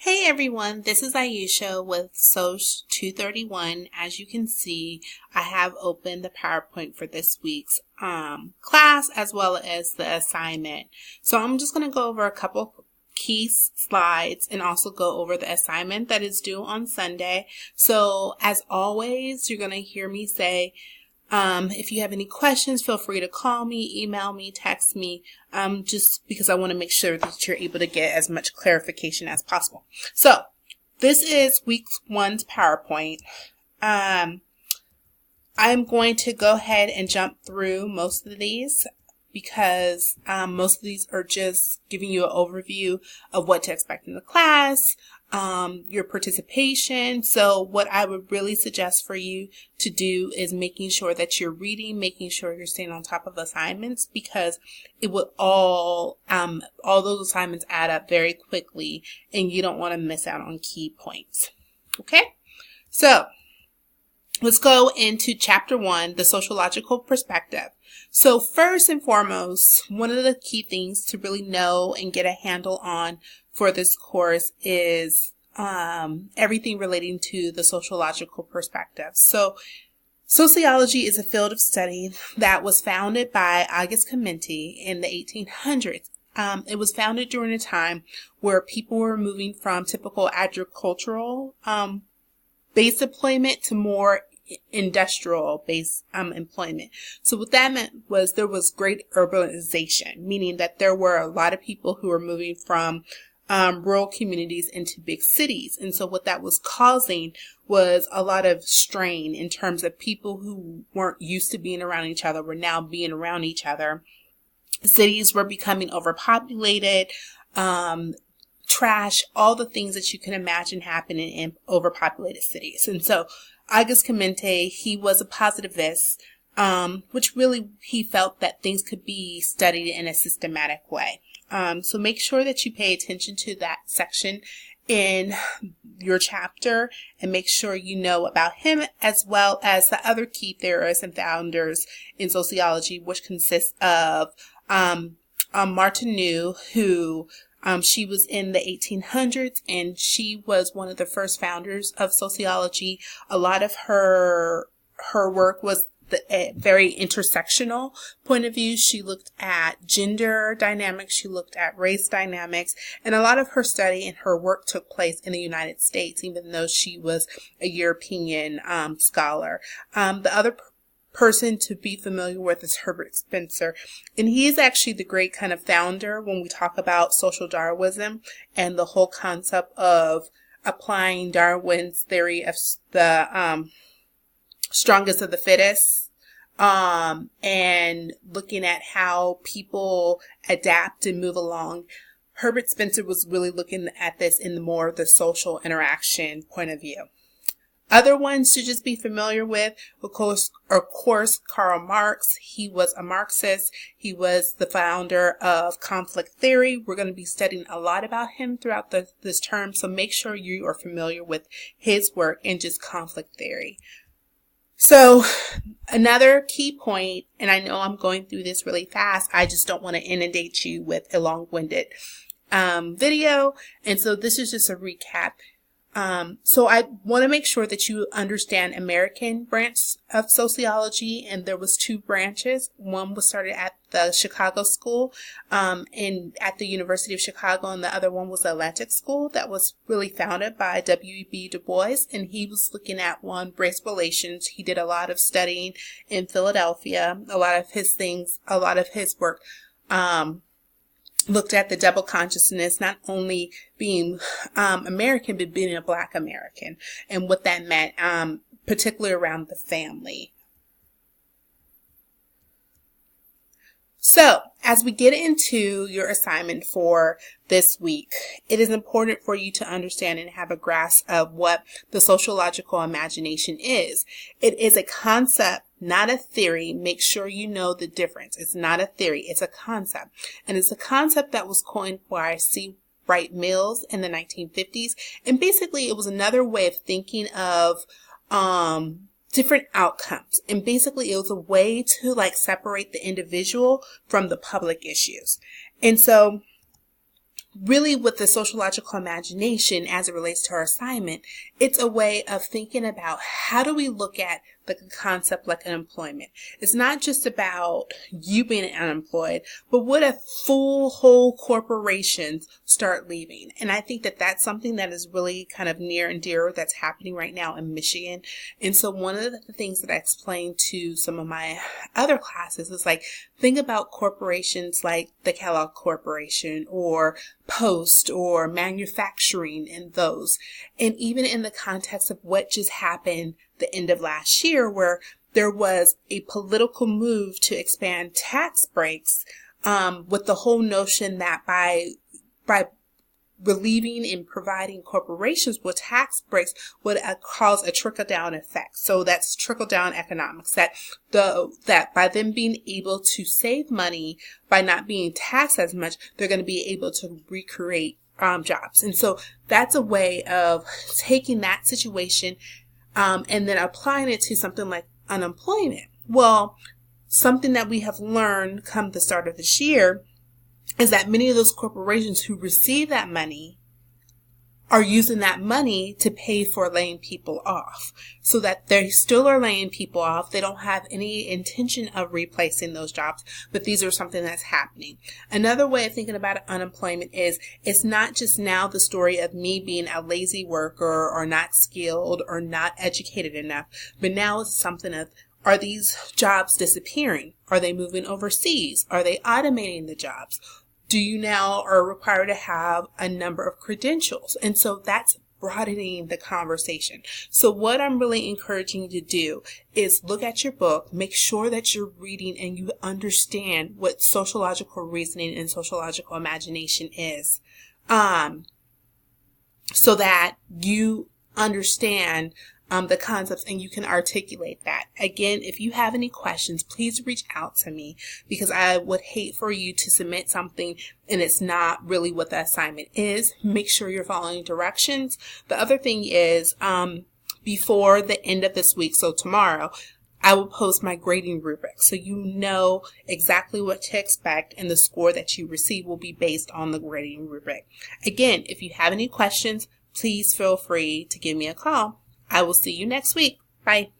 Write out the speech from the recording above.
Hey everyone, this is Ayesha with Soc 231. As you can see, I have opened the PowerPoint for this week's class as well as the assignment. So I'm just going to go over a couple key slides and also go over the assignment that is due on Sunday. So as always, you're going to hear me say, if you have any questions, feel free to call me, email me, text me, just because I want to make sure that you're able to get as much clarification as possible. So this is week one's PowerPoint. I'm going to go ahead and jump through most of these because most of these are just giving you an overview of what to expect in the class, your participation. So what I would really suggest for you to do is making sure that you're reading, making sure you're staying on top of assignments, because it will all those assignments add up very quickly and you don't want to miss out on key points. Okay, so let's go into chapter 1, the sociological perspective. So first and foremost, one of the key things to really know and get a handle on for this course is everything relating to the sociological perspective. So sociology is a field of study that was founded by August Comte in the 1800s. It was founded during a time where people were moving from typical agricultural based employment to more industrial based employment. So what that meant was there was great urbanization, meaning that there were a lot of people who were moving from rural communities into big cities. And so what that was causing was a lot of strain in terms of people who weren't used to being around each other were now being around each other. Cities were becoming overpopulated, trash, all the things that you can imagine happening in overpopulated cities. And so August Comte, he was a positivist, which really he felt that things could be studied in a systematic way. So make sure that you pay attention to that section in your chapter and make sure you know about him as well as the other key theorists and founders in sociology, which consists of Martineau, who she was in the 1800s and she was one of the first founders of sociology. A lot of her work was a very intersectional point of view. She looked at gender dynamics, she looked at race dynamics, and a lot of her study and her work took place in the United States, even though she was a European scholar. The other person to be familiar with is Herbert Spencer, and he is actually the great kind of founder when we talk about social Darwinism and the whole concept of applying Darwin's theory of the strongest of the fittest, and looking at how people adapt and move along. Herbert Spencer was really looking at this in more of the social interaction point of view. Other ones to just be familiar with, of course, Karl Marx. He was a Marxist. He was the founder of conflict theory. We're going to be studying a lot about him throughout this term, so make sure you are familiar with his work in just conflict theory. So another key point, and I know I'm going through this really fast, I just don't want to inundate you with a long-winded video, and so this is just a recap. So I want to make sure that you understand American branch of sociology, and there was two branches. One was started at the Chicago School, and at the University of Chicago, and the other one was the Atlantic School that was really founded by W.E.B. Du Bois, and he was looking at race relations. He did a lot of studying in Philadelphia. A lot of his work, looked at the double consciousness, not only being American, but being a Black American and what that meant, particularly around the family. So as we get into your assignment for this week, it is important for you to understand and have a grasp of what the sociological imagination is. It is a concept, not a theory. Make sure you know the difference. It's not a theory. It's a concept. And it's a concept that was coined by C. Wright Mills in the 1950s. And basically it was another way of thinking of different outcomes. And basically it was a way to separate the individual from the public issues. And so really with the sociological imagination as it relates to our assignment, it's a way of thinking about how do we look at the concept like unemployment. It's not just about you being unemployed, but what if whole corporations start leaving? And I think that that's something that is really kind of near and dear that's happening right now in Michigan. And so one of the things that I explained to some of my other classes is like, think about corporations like the Kellogg Corporation or Post or manufacturing and those. And even in the context of what just happened the end of last year, where there was a political move to expand tax breaks, with the whole notion that by relieving and providing corporations with tax breaks would cause a trickle-down effect. So that's trickle-down economics, that by them being able to save money by not being taxed as much, they're going to be able to recreate jobs. And so that's a way of taking that situation and then applying it to something like unemployment. Well, something that we have learned come the start of this year is that many of those corporations who receive that money are using that money to pay for laying people off, so that they still are laying people off. They don't have any intention of replacing those jobs, but these are something that's happening. Another way of thinking about unemployment is it's not just now the story of me being a lazy worker or not skilled or not educated enough, but now it's something of, are these jobs disappearing? Are they moving overseas? Are they automating the jobs? Do you now are required to have a number of credentials? And so that's broadening the conversation. So what I'm really encouraging you to do is look at your book, make sure that you're reading and you understand what sociological reasoning and sociological imagination is, so that you understand the concepts and you can articulate that. Again, if you have any questions, please reach out to me, because I would hate for you to submit something and it's not really what the assignment is. Make sure you're following directions. The other thing is, before the end of this week, so tomorrow, I will post my grading rubric, so you know exactly what to expect, and the score that you receive will be based on the grading rubric. Again, if you have any questions, please feel free to give me a call. I will see you next week. Bye.